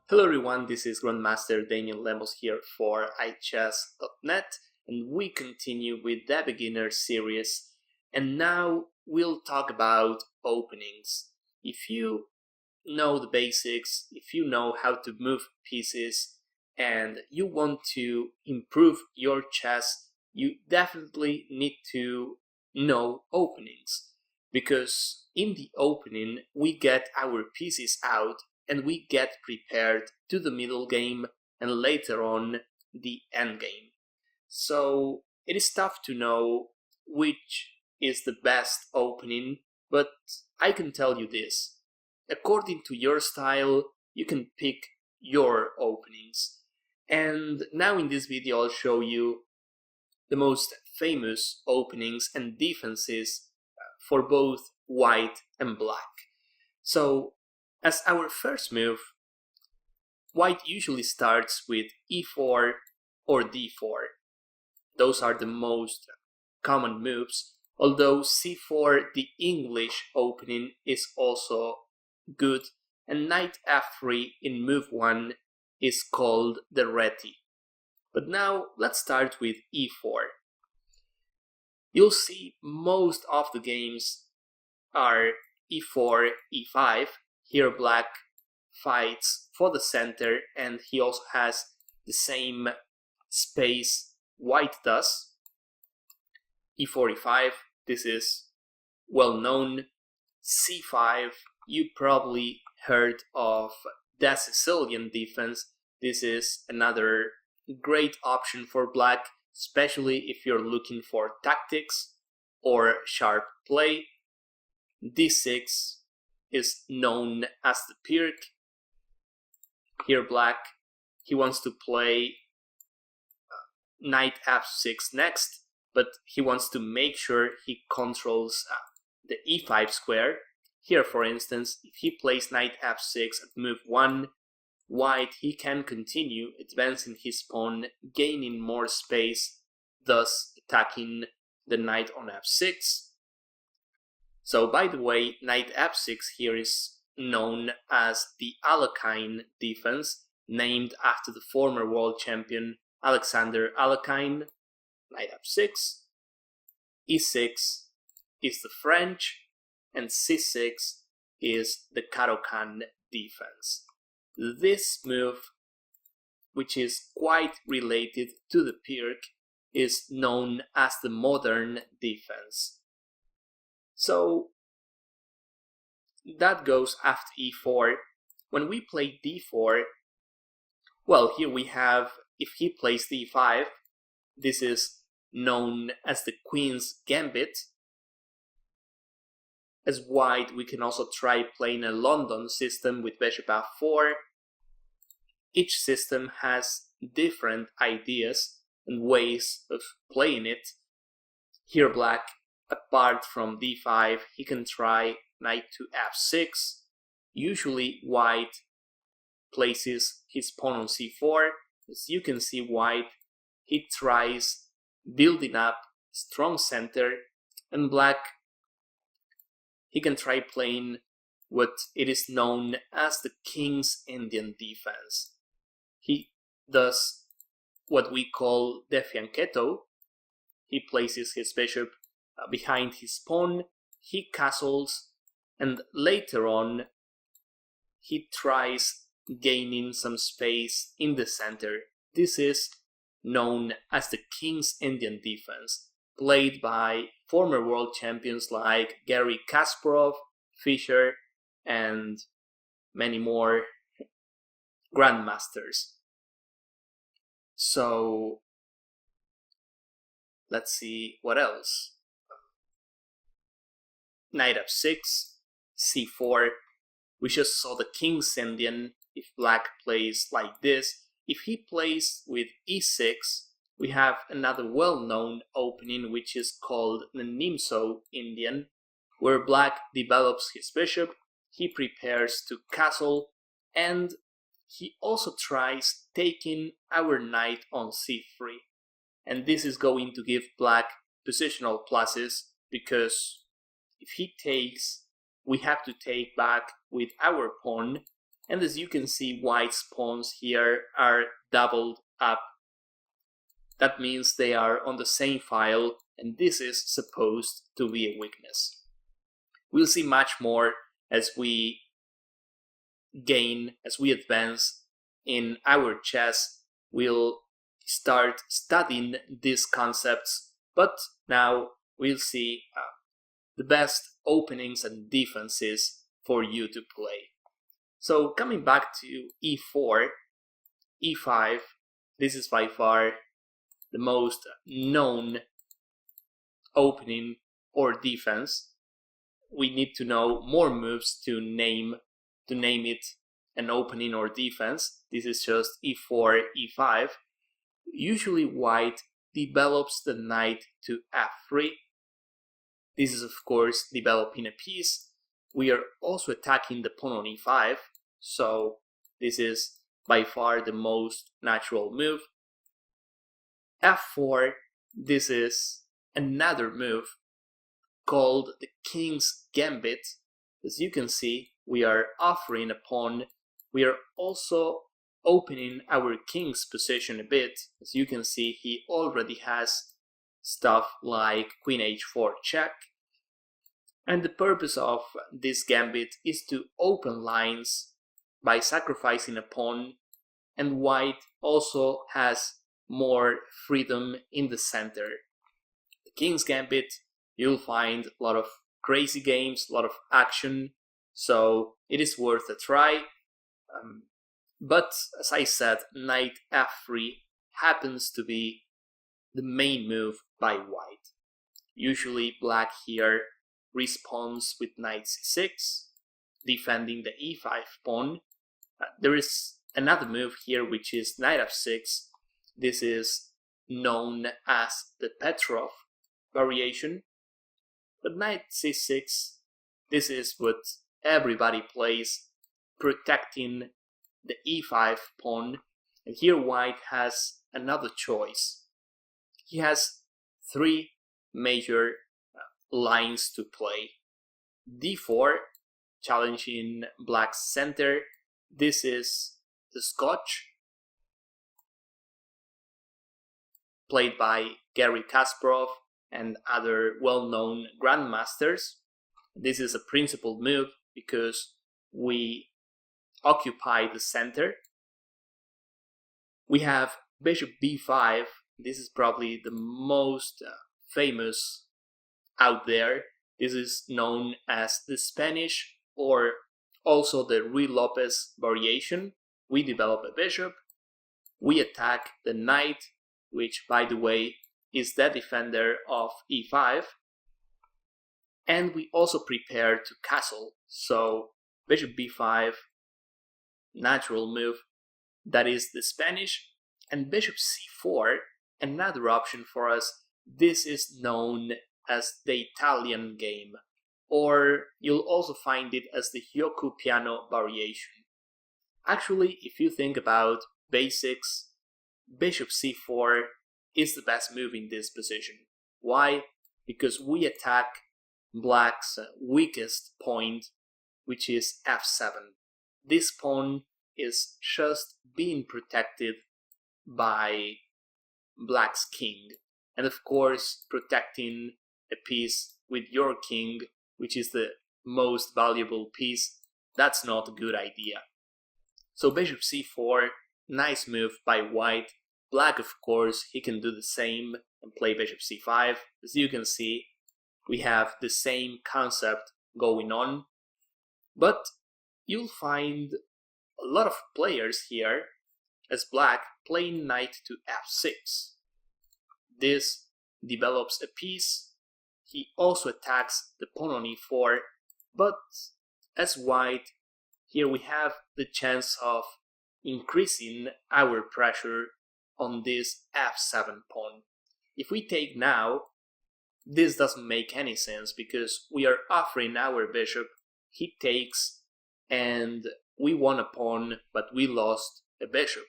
Hello everyone, this is Grandmaster Damian Lemos here for iChess.net, and we continue with the beginner series, and now we'll talk about openings. If you know the basics, if you know how to move pieces, and you want to improve your chess, you definitely need to know openings, because in the opening we get our pieces out and we get prepared to the middle game and later on the end game. So it is tough to know which is the best opening, but I can tell you this. According to your style, you can pick your openings. And now in this video I'll show you the most famous openings and defenses for both white and black. So as our first move, white usually starts with e4 or d4. Those are the most common moves, although c4, the English opening, is also good, and knight f3 in move 1 is called the reti. But now let's start with e4. You'll see most of the games are e4, e5. Here black fights for the center, and he also has the same space white does. e4, e5, this is well known. c5, you probably heard of the Sicilian defense. This is another great option for black, especially if you're looking for tactics or sharp play. d6 is known as the Pirk. Here black, he wants to play knight f6 next, but he wants to make sure he controls the e5 square. Here, for instance, if he plays knight f6 at move 1, white, he can continue advancing his pawn, gaining more space, thus attacking the knight on f6. So, by the way, knight f6 here is known as the Alkyne Defense, named after the former world champion Alexander Alkyne. Knight f6, e6 is the French, and c6 is the Caro-Kann defense. This move, which is quite related to the Pirk, is known as the modern defense. So that goes after e4. When we play d4, well, here we have, if he plays d5, this is known as the Queen's Gambit. As white, we can also try playing a London system with bishop f4. Each system has different ideas and ways of playing it. Here black, apart from d5, he can try knight to f6. Usually white places his pawn on c4. As you can see, white, he tries building up strong center, and black, he can try playing what it is known as the King's Indian defense. He does what we call the fianchetto. He places his bishop behind his pawn, he castles, and later on he tries gaining some space in the center. This is known as the King's Indian defense, played by former world champions like Garry Kasparov, Fischer, and many more grandmasters. So let's see what else. Knight f6, c4. We just saw the King's Indian. If black plays like this, if he plays with e6, we have another well-known opening, which is called the Nimzo Indian, where black develops his bishop, he prepares to castle, and he also tries taking our knight on c3. And this is going to give black positional pluses, because if he takes, we have to take back with our pawn, And as you can see, white's pawns here are doubled up. That means they are on the same file, and this is supposed to be a weakness. We'll see much more as we advance in our chess. We'll start studying these concepts, but now we'll see the best openings and defenses for you to play. So coming back to e4, e5, this is by far the most known opening or defense. We need to know more moves to name it an opening or defense. This is just e4, e5. Usually white develops the knight to f3. This is of course developing a piece. We are also attacking the pawn on e5, so this is by far the most natural move. f4, this is another move called the King's Gambit. As you can see, we are offering a pawn. We are also opening our king's position a bit. As you can see, he already has stuff like queen h4 check. And the purpose of this gambit is to open lines by sacrificing a pawn, and white also has more freedom in the center. The King's Gambit, you'll find a lot of crazy games, a lot of action, so it is worth a try. But as I said, knight f3 happens to be the main move by white. Usually black here responds with knight c6, defending the e5 pawn. There is another move here which is knight f6. This is known as the Petrov variation. But knight c6, this is what everybody plays, protecting the e5 pawn. And here white has another choice. He has three major lines to play. d4, challenging black's center. This is the Scotch, played by Garry Kasparov and other well-known grandmasters. This is a principled move because we occupy the center. We have bishop b5. This is probably the most famous out there. This is known as the Spanish or also the Ruy Lopez variation. We develop a bishop, we attack the knight, which by the way is the defender of e5, and we also prepare to castle. So bishop b5, natural move, that is the Spanish, and bishop c4, another option for us. This is known as the Italian game, or you'll also find it as the Hyoku piano variation. Actually, if you think about basics, bishop c4 is the best move in this position. Why? Because we attack black's weakest point, which is f7. This pawn is just being protected by black's king, and of course protecting a piece with your king, which is the most valuable piece, that's not a good idea. So bishop c4, nice move by white. Black, of course, he can do the same and play bishop c5. As you can see, we have the same concept going on, but you'll find a lot of players here as black playing knight to f6. This develops a piece. He also attacks the pawn on e4, but as white, here we have the chance of increasing our pressure on this f7 pawn. If we take now, this doesn't make any sense because we are offering our bishop, he takes, and we won a pawn, but we lost a bishop.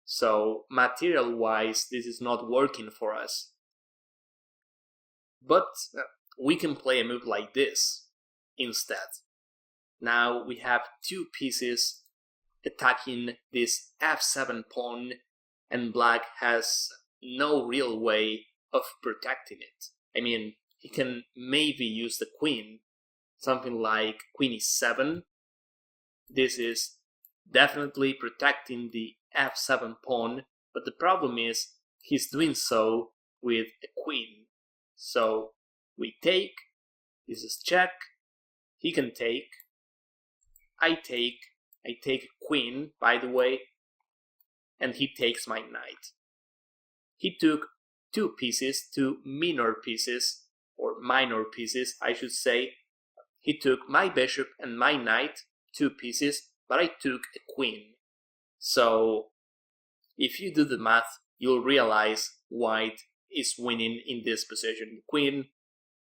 So material-wise, this is not working for us. But we can play a move like this instead. Now we have two pieces attacking this f7 pawn, and black has no real way of protecting it. I mean, he can maybe use the queen, something like queen e7. This is definitely protecting the f7 pawn, but the problem is he's doing so with a queen. So we take, this is check, he can take, I take a queen, by the way, and he takes my knight. He took two minor pieces, or minor pieces, I should say. He took my bishop and my knight, 2 pieces, but I took a queen. So if you do the math, you'll realize white is winning in this position. The queen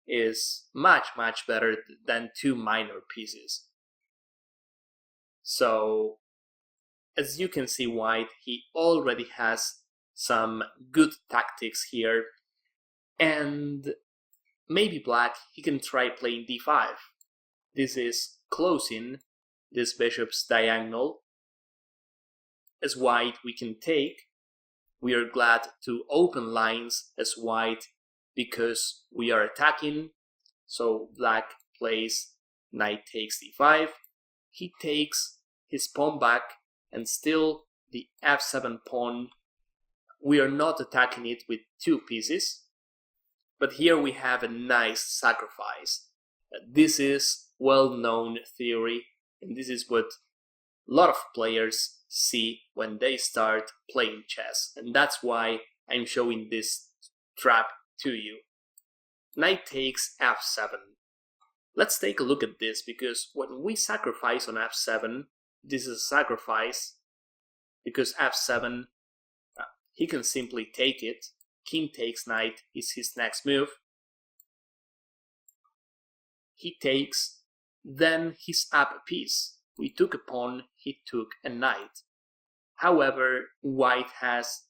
is much better than 2 minor pieces. So as you can see, white, he already has some good tactics here, and maybe black, he can try playing d5. This is closing this bishop's diagonal. As white, we can take. We are glad to open lines as white because we are attacking. So black plays knight takes d5. He takes his pawn back, and still the f7 pawn, we are not attacking it with 2 pieces, but here we have a nice sacrifice. This is well-known theory, and this is what a lot of players see when they start playing chess, and that's why I'm showing this trap to you. Knight takes f7. Let's take a look at this, because when we sacrifice on f7, this is a sacrifice, because f7, he can simply take it. King takes knight is his next move. He takes, then he's up a piece. We took a pawn, he took a knight. However, white has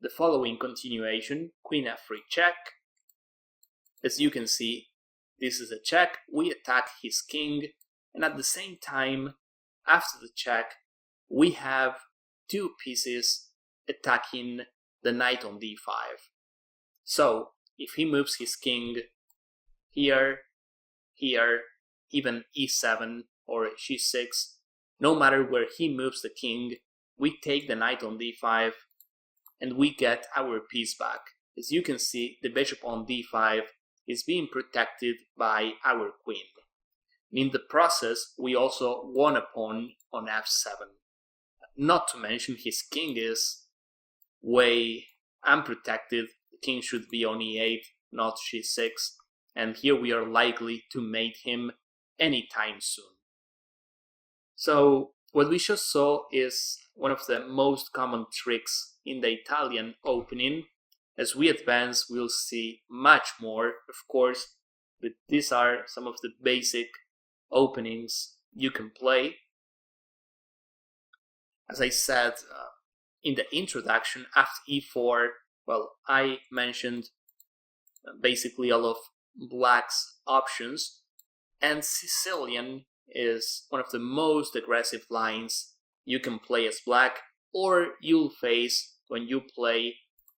the following continuation: queen f3 check. As you can see, this is a check. We attack his king, and at the same time, after the check, we have 2 pieces attacking the knight on d5. So if he moves his king here, even e7 or g6, no matter where he moves the king, we take the knight on d5 and we get our piece back. As you can see, the bishop on d5 is being protected by our queen. In the process, we also won a pawn on f7. Not to mention his king is way unprotected. The king should be on e8, not g6, and here we are likely to mate him anytime soon. So what we just saw is one of the most common tricks in the Italian opening. As we advance, we'll see much more, of course, but these are some of the basic openings you can play. As I said in the introduction, after e4, well, I mentioned basically all of black's options, and Sicilian is one of the most aggressive lines you can play as black, or you'll face when you play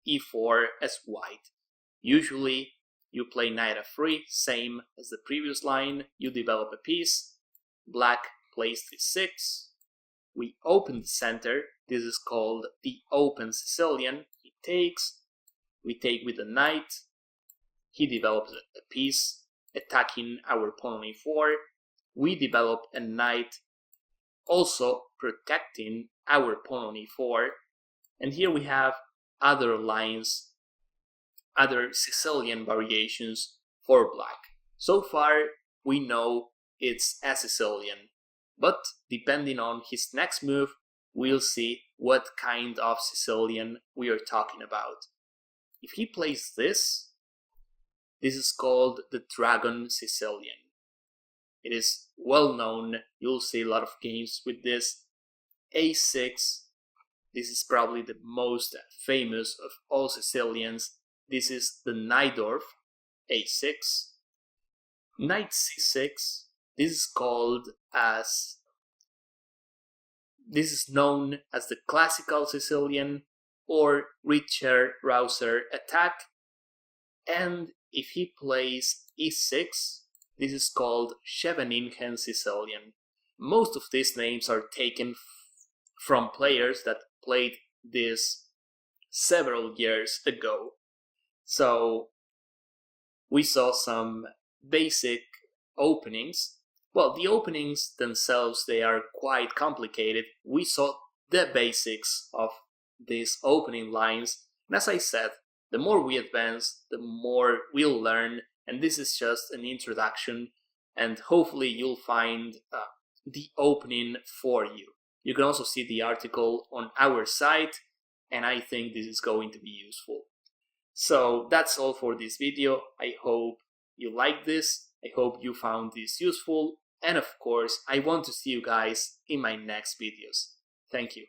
e4 as white. Usually you play knight f3, same as the previous line, you develop a piece, black plays d6, we open the center, this is called the open Sicilian. He takes, we take with the knight, he develops a piece attacking our pawn on e4, we develop a knight also protecting our pawn on e4, and here we have other lines, other Sicilian variations for black. So far we know it's a Sicilian, but depending on his next move, we'll see what kind of Sicilian we are talking about. If he plays this is called the Dragon Sicilian. It is well known, you'll see a lot of games with this. a6, this is probably the most famous of all Sicilians. This is the Najdorf, a6. Knight c6, this is called as This is known as the classical Sicilian or Richer Rouser attack, and if he plays e6, this is called Scheveningen Sicilian. Most of these names are taken from players that played this several years ago. So we saw some basic openings. Well, the openings themselves, they are quite complicated. We saw the basics of these opening lines, and as I said, the more we advance, the more we'll learn, and this is just an introduction, and hopefully you'll find the opening for you. You can also see the article on our site, and I think this is going to be useful. So that's all for this video. I hope you liked this. I hope you found this useful. And of course, I want to see you guys in my next videos. Thank you.